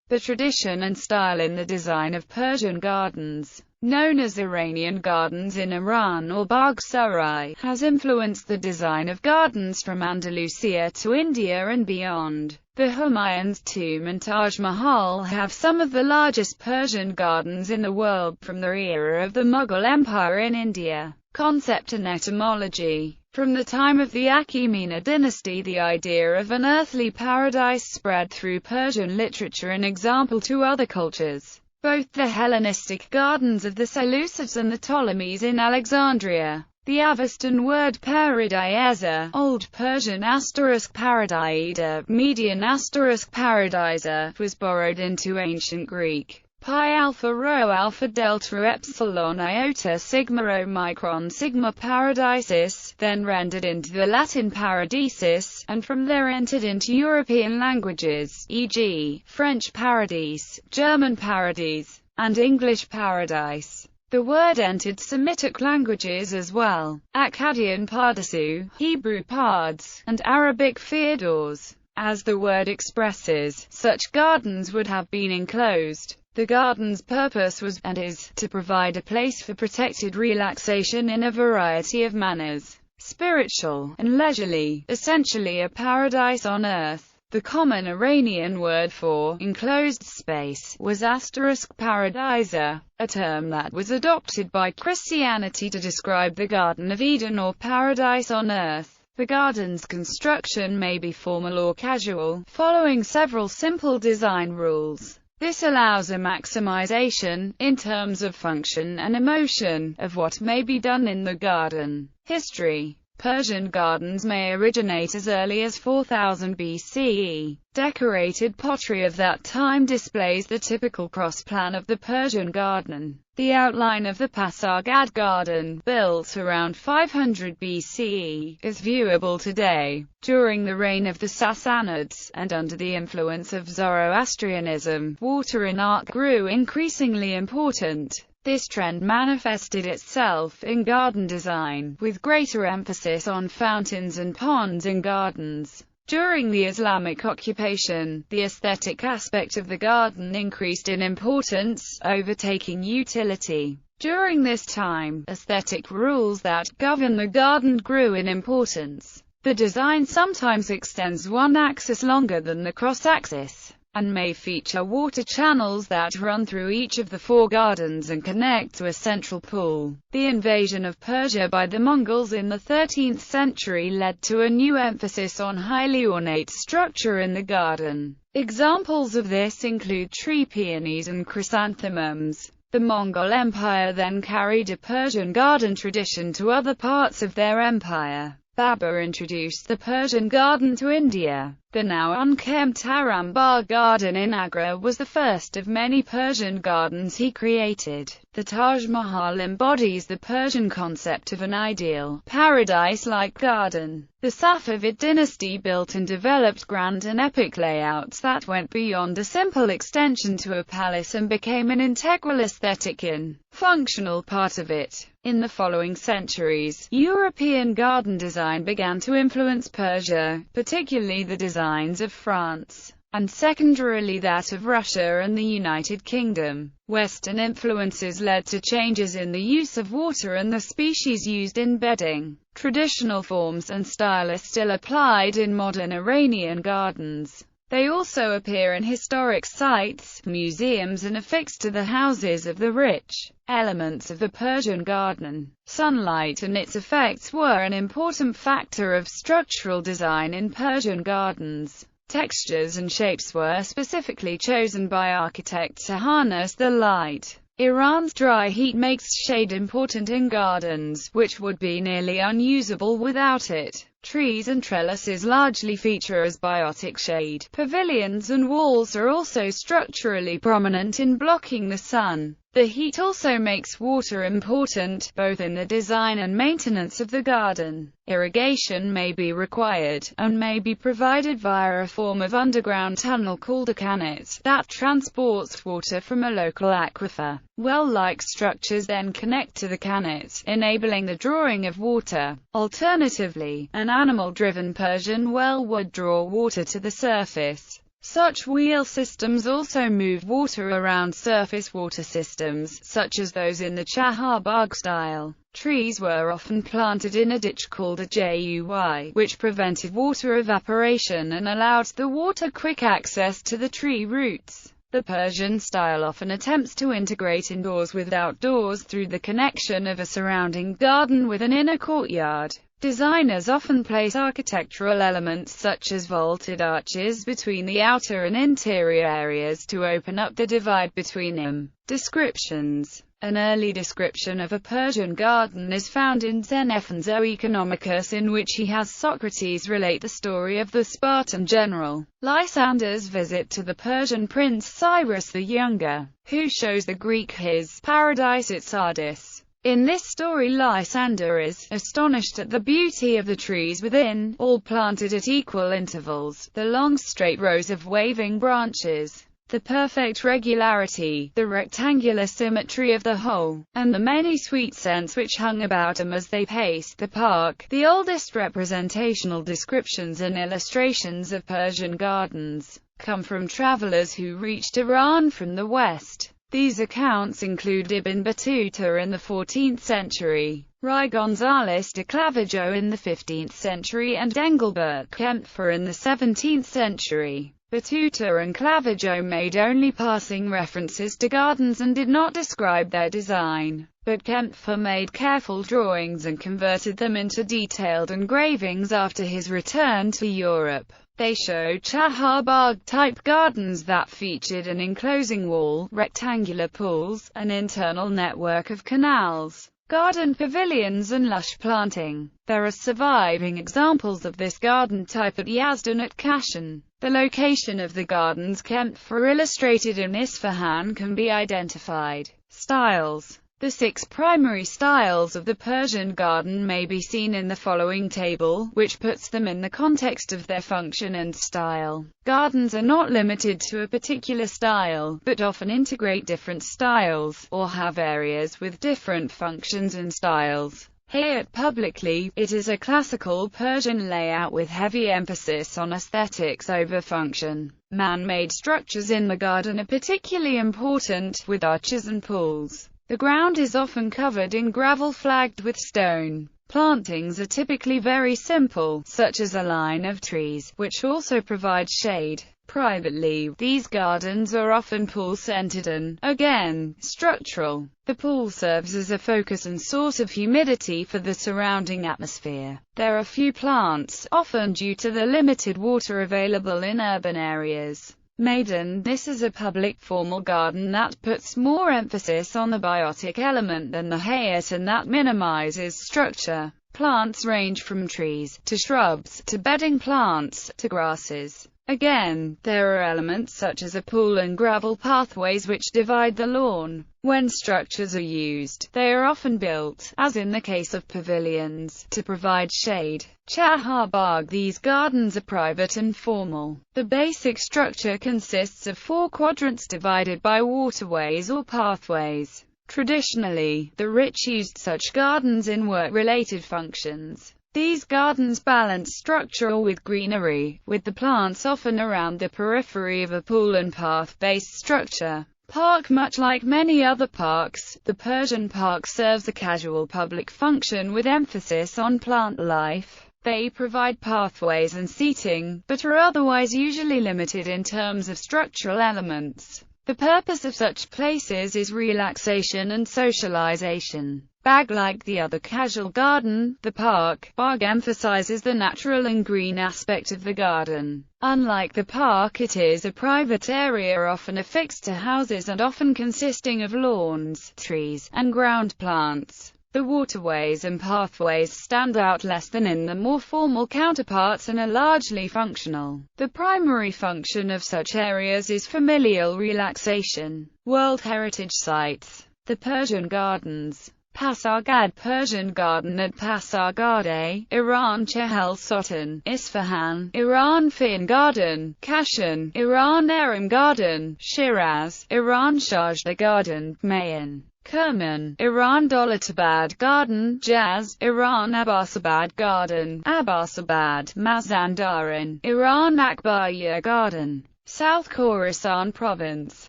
The tradition and style in the design of Persian gardens, known as Iranian gardens in Iran or Bagh Sarai, has influenced the design of gardens from Andalusia to India and beyond. The Humayun's tomb and Taj Mahal have some of the largest Persian gardens in the world from the era of the Mughal Empire in India. Concept and etymology. From the time of the Achaemenid dynasty, the idea of an earthly paradise spread through Persian literature and example to other cultures. Both the Hellenistic gardens of the Seleucids and the Ptolemies in Alexandria. The Avestan word paradisa, Old Persian *paradieda, Median *paradisa, was borrowed into ancient Greek. Pi alpha rho alpha delta epsilon iota sigma omicron sigma paradisis, then rendered into the Latin paradisus, and from there entered into European languages, e.g., French paradis, German paradise, and English paradise. The word entered Semitic languages as well, Akkadian pardisu, Hebrew pards, and Arabic firdors. As the word expresses, such gardens would have been enclosed. The garden's purpose was, and is, to provide a place for protected relaxation in a variety of manners, spiritual and leisurely, essentially a paradise on earth. The common Iranian word for enclosed space was *paradisa, a term that was adopted by Christianity to describe the Garden of Eden or paradise on earth. The garden's construction may be formal or casual, following several simple design rules. This allows a maximization, in terms of function and emotion, of what may be done in the garden. History. Persian gardens may originate as early as 4000 BCE. Decorated pottery of that time displays the typical cross-plan of the Persian garden. The outline of the Pasargad garden, built around 500 BCE, is viewable today. During the reign of the Sassanids, and under the influence of Zoroastrianism, water in art grew increasingly important. This trend manifested itself in garden design, with greater emphasis on fountains and ponds in gardens. During the Islamic occupation, the aesthetic aspect of the garden increased in importance, overtaking utility. During this time, aesthetic rules that govern the garden grew in importance. The design sometimes extends one axis longer than the cross-axis, and may feature water channels that run through each of the four gardens and connect to a central pool. The invasion of Persia by the Mongols in the 13th century led to a new emphasis on highly ornate structure in the garden. Examples of this include tree peonies and chrysanthemums. The Mongol Empire then carried a Persian garden tradition to other parts of their empire. Babur introduced the Persian garden to India. The now unkempt Arambagh garden in Agra was the first of many Persian gardens he created. The Taj Mahal embodies the Persian concept of an ideal, paradise-like garden. The Safavid dynasty built and developed grand and epic layouts that went beyond a simple extension to a palace and became an integral aesthetic and functional part of it. In the following centuries, European garden design began to influence Persia, particularly the designs of France, and secondarily that of Russia and the United Kingdom. Western influences led to changes in the use of water and the species used in bedding. Traditional forms and style are still applied in modern Iranian gardens. They also appear in historic sites, museums and affixed to the houses of the rich. Elements of the Persian garden. Sunlight and its effects were an important factor of structural design in Persian gardens. Textures and shapes were specifically chosen by architects to harness the light. Iran's dry heat makes shade important in gardens, which would be nearly unusable without it. Trees and trellises largely feature as biotic shade. Pavilions and walls are also structurally prominent in blocking the sun. The heat also makes water important, both in the design and maintenance of the garden. Irrigation may be required, and may be provided via a form of underground tunnel called a cannet, that transports water from a local aquifer. Well-like structures then connect to the cannet, enabling the drawing of water. Alternatively, an animal-driven Persian well would draw water to the surface. Such wheel systems also move water around surface water systems, such as those in the Chahar Bagh style. Trees were often planted in a ditch called a JUY, which prevented water evaporation and allowed the water quick access to the tree roots. The Persian style often attempts to integrate indoors with outdoors through the connection of a surrounding garden with an inner courtyard. Designers often place architectural elements such as vaulted arches between the outer and interior areas to open up the divide between them. Descriptions. An early description of a Persian garden is found in Xenophon's Oeconomicus, in which he has Socrates relate the story of the Spartan general Lysander's visit to the Persian prince Cyrus the Younger, who shows the Greek his paradise at Sardis. In this story, Lysander is astonished at the beauty of the trees within, all planted at equal intervals, the long straight rows of waving branches, the perfect regularity, the rectangular symmetry of the whole, and the many sweet scents which hung about them as they paced the park. The oldest representational descriptions and illustrations of Persian gardens come from travelers who reached Iran from the west. These accounts include Ibn Battuta in the 14th century, Ruy González de Clavijo in the 15th century, and Engelbert Kempfer in the 17th century. Battuta and Clavijo made only passing references to gardens and did not describe their design, but Kempfer made careful drawings and converted them into detailed engravings after his return to Europe. They showed Chahar Bagh-type gardens that featured an enclosing wall, rectangular pools, an internal network of canals, garden pavilions and lush planting. There are surviving examples of this garden type at Yazd and at Kashan. The location of the gardens Kempfer illustrated in Isfahan can be identified. Styles. The 6 primary styles of the Persian garden may be seen in the following table, which puts them in the context of their function and style. Gardens are not limited to a particular style, but often integrate different styles, or have areas with different functions and styles. Hayat publicly, it is a classical Persian layout with heavy emphasis on aesthetics over function. Man-made structures in the garden are particularly important, with arches and pools. The ground is often covered in gravel flagged with stone. Plantings are typically very simple, such as a line of trees, which also provide shade. Privately, these gardens are often pool-centered and, again, structural. The pool serves as a focus and source of humidity for the surrounding atmosphere. There are few plants, often due to the limited water available in urban areas. Maidan. This is a public formal garden that puts more emphasis on the biotic element than the hayat and that minimizes structure. Plants range from trees, to shrubs, to bedding plants, to grasses. Again, there are elements such as a pool and gravel pathways which divide the lawn. When structures are used, they are often built, as in the case of pavilions, to provide shade. Chahar Bagh. These gardens are private and formal. The basic structure consists of 4 quadrants divided by waterways or pathways. Traditionally, the rich used such gardens in work-related functions. These gardens balance structure with greenery, with the plants often around the periphery of a pool and path-based structure. Park. Much like many other parks, the Persian park serves a casual public function with emphasis on plant life. They provide pathways and seating, but are otherwise usually limited in terms of structural elements. The purpose of such places is relaxation and socialization. Bagh. Like the other casual garden, the park, Bagh emphasizes the natural and green aspect of the garden. Unlike the park, it is a private area often affixed to houses and often consisting of lawns, trees, and ground plants. The waterways and pathways stand out less than in the more formal counterparts and are largely functional. The primary function of such areas is familial relaxation. World Heritage Sites. The Persian Gardens. Pasargad. Persian Garden at Pasargade, Iran. Chehel Sultan, Isfahan, Iran. Fin Garden, Kashan, Iran. Erim Garden, Shiraz, Iran. Shajda Garden, Mayan, Kerman, Iran. Dolatabad Garden, Jaz, Iran. Abbasabad Garden, Abbasabad, Mazandaran, Iran. Akbariya Garden, South Khorasan Province,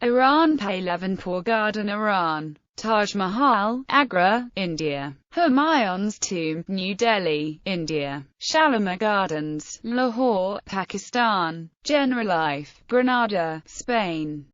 Iran. Pahlavanpur Garden, Iran. Taj Mahal, Agra, India. Humayun's Tomb, New Delhi, India. Shalimar Gardens, Lahore, Pakistan. General Life, Granada, Spain.